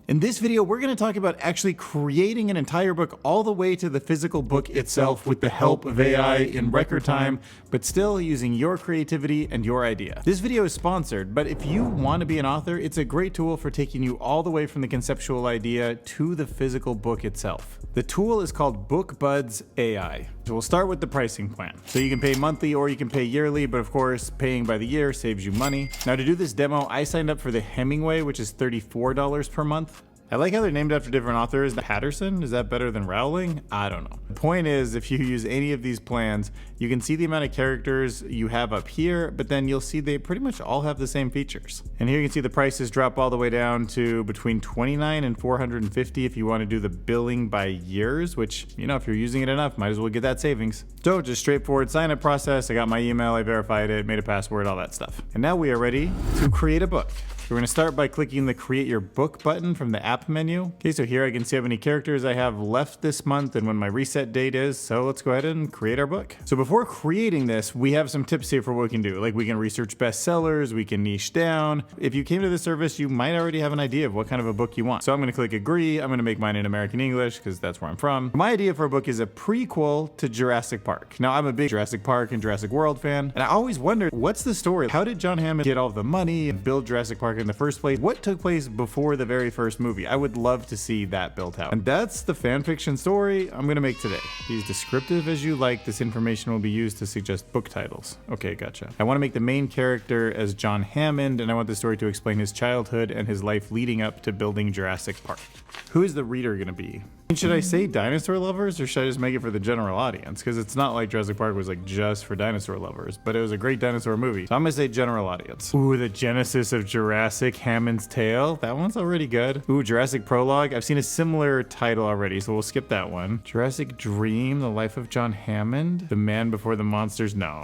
In this video, we're going to talk about actually creating an entire book all the way to the physical book itself with the help of AI in record time, but still using your creativity and your idea. This video is sponsored, but if you want to be an author, it's a great tool for taking you all the way from the conceptual idea to the physical book itself. The tool is called BookBuds AI. So we'll start with the pricing plan. So you can pay monthly or you can pay yearly, but of course, paying by the year saves you money. Now to do this demo, I signed up for the Hemingway, which is $34 per month. I like how they're named after different authors. Patterson, is that better than Rowling? I don't know. The point is, if you use any of these plans, you can see the amount of characters you have up here, but then you'll see they pretty much all have the same features. And here you can see the prices drop all the way down to between $29 and $450 if you want to do the billing by years, which, you know, if you're using it enough, might as well get that savings. So just straightforward sign up process. I got my email, I verified it, made a password, all that stuff. And now we are ready to create a book. We're going to start by clicking the Create Your Book button from the app menu. Okay, so here I can see how many characters I have left this month and when my reset date is. So let's go ahead and create our book. So before creating this, we have some tips here for what we can do. Like we can research bestsellers, we can niche down. If you came to this service, you might already have an idea of what kind of a book you want. So I'm going to click Agree. I'm going to make mine in American English because that's where I'm from. My idea for a book is a prequel to Jurassic Park. Now I'm a big Jurassic Park and Jurassic World fan, and I always wondered, what's the story? How did John Hammond get all the money and build Jurassic Park in the first place? What took place before the very first movie? I would love to see that built out. And that's the fan fiction story I'm gonna make today. Be as descriptive as you like. This information will be used to suggest book titles. Okay, gotcha. I wanna make the main character as John Hammond, and I want the story to explain his childhood and his life leading up to building Jurassic Park. Who is the reader gonna be? Should I say dinosaur lovers, or should I just make it for the general audience? Because it's not like Jurassic Park was like just for dinosaur lovers, but it was a great dinosaur movie. So I'm gonna say general audience. Ooh, the genesis of Jurassic, Hammond's Tale. That one's already good. Ooh, Jurassic Prologue. I've seen a similar title already, so we'll skip that one. Jurassic Dream, The Life of John Hammond. The Man Before the Monsters. No.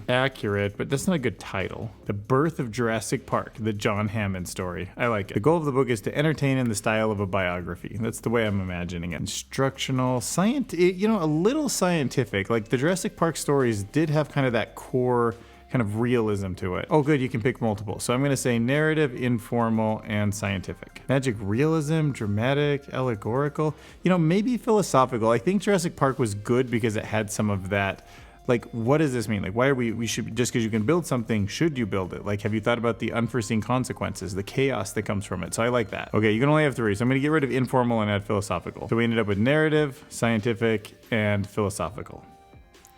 Accurate, but that's not a good title. The Birth of Jurassic Park, The John Hammond Story. I like it. The goal of the book is to entertain in the style of a biography. That's the way I'm imagining it. Instructional, a little scientific. Like the Jurassic Park stories did have kind of that core kind of realism to it. Oh good, you can pick multiple. So I'm gonna say narrative, informal, and scientific. Magic realism, dramatic, allegorical, maybe philosophical. I think Jurassic Park was good because it had some of that. Like, what does this mean? Like, why are we should, just because you can build something, should you build it? Like, have you thought about the unforeseen consequences, the chaos that comes from it? So I like that. Okay, you can only have 3, so I'm gonna get rid of informal and add philosophical. So we ended up with narrative, scientific, and philosophical.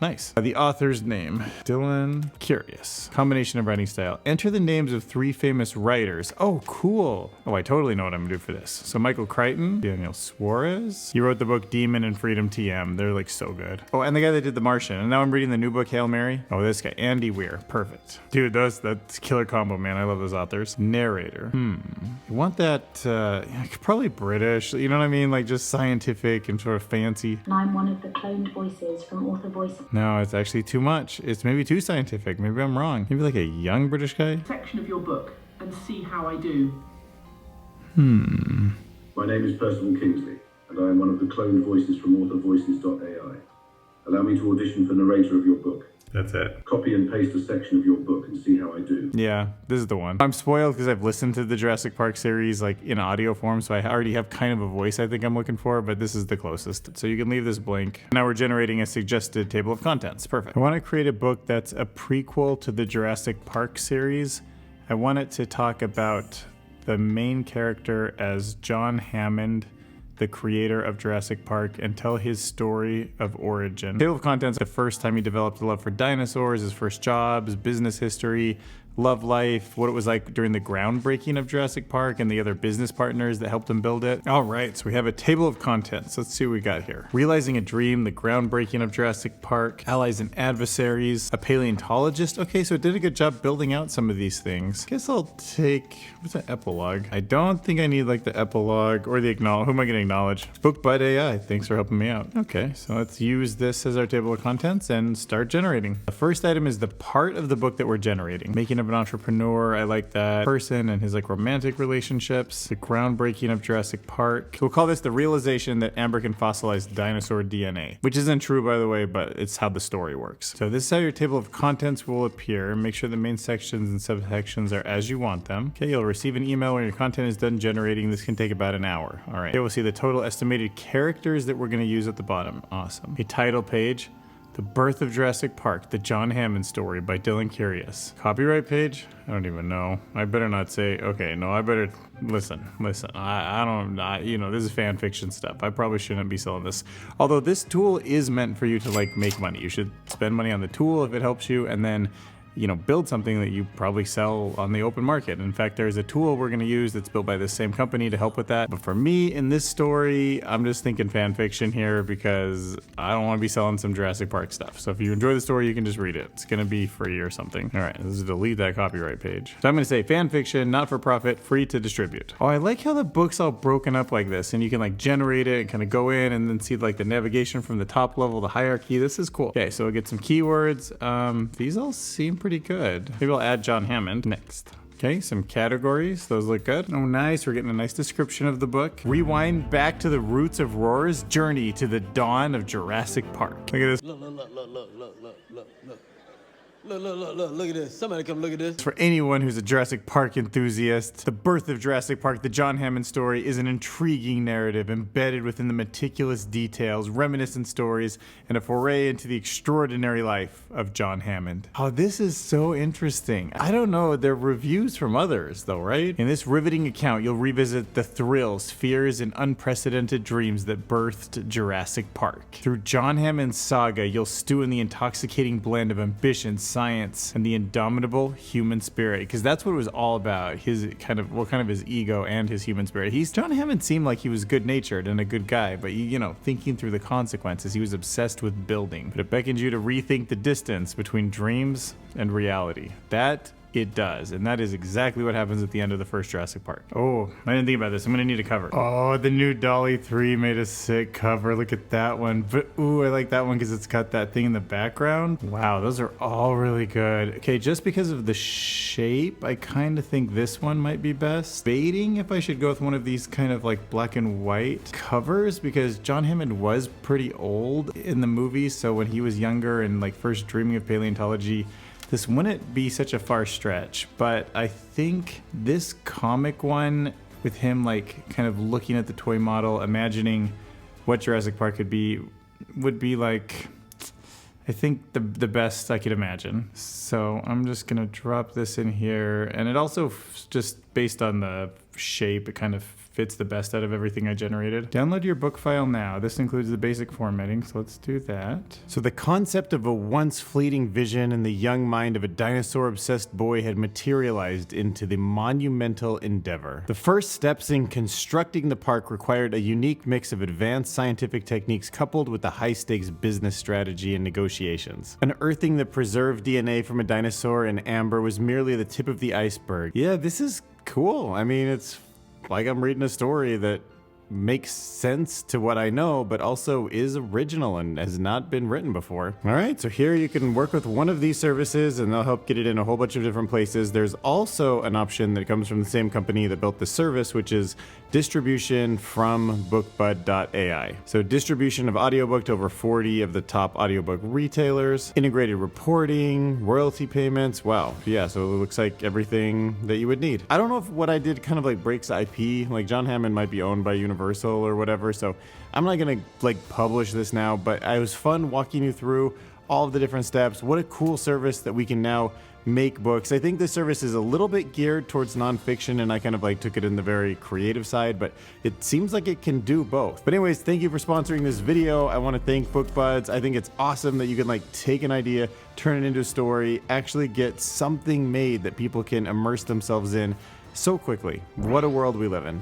Nice. The author's name, Dylan Curious. Combination of writing style. Enter the names of 3 famous writers. Oh, cool. Oh, I totally know what I'm gonna do for this. So Michael Crichton, Daniel Suarez. He wrote the book Demon and Freedom TM. They're like so good. Oh, and the guy that did The Martian. And now I'm reading the new book, Hail Mary. Oh, this guy, Andy Weir. Perfect. Dude, that's killer combo, man. I love those authors. Narrator. You want that, probably British, you know what I mean? Like just scientific and sort of fancy. And I'm one of the cloned voices from Author Voice. No, it's actually too much. It's maybe too scientific. Maybe I'm wrong. Maybe like a young British guy? Section of your book and see how I do. My name is Percival Kingsley, and I am one of the cloned voices from authorvoices.ai. Allow me to audition for narrator of your book. That's it. Copy and paste a section of your book and see how I do. Yeah, this is the one. I'm spoiled because I've listened to the Jurassic Park series like in audio form, so I already have kind of a voice I think I'm looking for, but this is the closest. So you can leave this blank. Now we're generating a suggested table of contents. Perfect. I want to create a book that's a prequel to the Jurassic Park series. I want it to talk about the main character as John Hammond, the creator of Jurassic Park, and tell his story of origin. Table of contents: the first time he developed a love for dinosaurs, his first jobs, business history, love life, what it was like during the groundbreaking of Jurassic Park, and the other business partners that helped him build it. All right, so we have a table of contents. Let's see what we got here. Realizing a dream, the groundbreaking of Jurassic Park, allies and adversaries, a paleontologist. Okay, so it did a good job building out some of these things. Guess I'll take, what's an epilogue? I don't think I need like the epilogue or the acknowledge. Who am I gonna acknowledge? BookBud AI, thanks for helping me out. Okay, so let's use this as our table of contents and start generating. The first item is the part of the book that we're generating. Making a of an entrepreneur. I like that person and his like romantic relationships. The groundbreaking of Jurassic Park. We'll call this the realization that amber can fossilize dinosaur DNA, which isn't true, by the way, but it's how the story works. So this is how your table of contents will appear. Make sure the main sections and subsections are as you want them. Okay, you'll receive an email when your content is done generating. This can take about an hour. All right. Okay, we'll see the total estimated characters that we're going to use at the bottom. Awesome. A title page. The Birth of Jurassic Park, the John Hammond Story by Dylan Curious. Copyright page? I don't even know. I better not say, okay, no, I better, listen. You know, this is fan fiction stuff. I probably shouldn't be selling this. Although this tool is meant for you to like make money. You should spend money on the tool if it helps you, and then you know, build something that you probably sell on the open market. In fact, there's a tool we're going to use that's built by this same company to help with that. But for me, in this story, I'm just thinking fan fiction here because I don't want to be selling some Jurassic Park stuff. So if you enjoy the story, you can just read it. It's going to be free or something. All right, let's delete that copyright page. So I'm going to say fan fiction, not for profit, free to distribute. Oh, I like how the book's all broken up like this, and you can like generate it and kind of go in and then see like the navigation from the top level, the hierarchy. This is cool. Okay, so we'll get some keywords. These all seem pretty good. Maybe I'll add John Hammond next. Okay, some categories. Those look good. Oh, nice. We're getting a nice description of the book. Rewind back to the roots of Roar's journey to the dawn of Jurassic Park. Look at this. Look at this. Somebody come look at this. For anyone who's a Jurassic Park enthusiast, The Birth of Jurassic Park, the John Hammond Story, is an intriguing narrative embedded within the meticulous details, reminiscent stories, and a foray into the extraordinary life of John Hammond. Oh, this is so interesting. I don't know, they're reviews from others though, right? In this riveting account, you'll revisit the thrills, fears, and unprecedented dreams that birthed Jurassic Park. Through John Hammond's saga, you'll stew in the intoxicating blend of ambition, science, and the indomitable human spirit, because that's what it was all about. His kind of his ego and his human spirit. John Hammond seemed like he was good-natured and a good guy, but you know, thinking through the consequences, he was obsessed with building. But it beckons you to rethink the distance between dreams and reality. That it does, and that is exactly what happens at the end of the first Jurassic Park. Oh, I didn't think about this. I'm gonna need a cover. Oh, the new Dolly 3 made a sick cover. Look at that one. But ooh, I like that one because it's got that thing in the background. Wow, those are all really good. Okay, just because of the shape, I kind of think this one might be best. Debating if I should go with one of these kind of like black and white covers, because John Hammond was pretty old in the movies, so when he was younger and like first dreaming of paleontology, this wouldn't be such a far stretch. But I think this comic one with him like kind of looking at the toy model, imagining what Jurassic Park could be, would be like, I think the best I could imagine. So I'm just gonna drop this in here, and it also just based on the shape, it kind of fits the best out of everything I generated. Download your book file now. This includes the basic formatting, so let's do that. So the concept of a once fleeting vision in the young mind of a dinosaur-obsessed boy had materialized into the monumental endeavor. The first steps in constructing the park required a unique mix of advanced scientific techniques coupled with the high-stakes business strategy and negotiations. Unearthing the preserved DNA from a dinosaur in amber was merely the tip of the iceberg. Yeah, this is cool. I mean, it's like I'm reading a story that makes sense to what I know, but also is original and has not been written before. All right, so here you can work with one of these services and they'll help get it in a whole bunch of different places. There's also an option that comes from the same company that built the service, which is distribution from BookBud.ai. So distribution of audiobook to over 40 of the top audiobook retailers, integrated reporting, royalty payments. Wow, yeah, so it looks like everything that you would need. I don't know if what I did kind of like breaks IP, like John Hammond might be owned by Universal or whatever, so I'm not gonna like publish this now, but it was fun walking you through all of the different steps. What a cool service that we can now make books. I think this service is a little bit geared towards nonfiction, and I kind of like took it in the very creative side, but it seems like it can do both. But anyways, thank you for sponsoring this video. I want to thank BookBuds. I think it's awesome that you can like take an idea, turn it into a story, actually get something made that people can immerse themselves in so quickly. What a world we live in.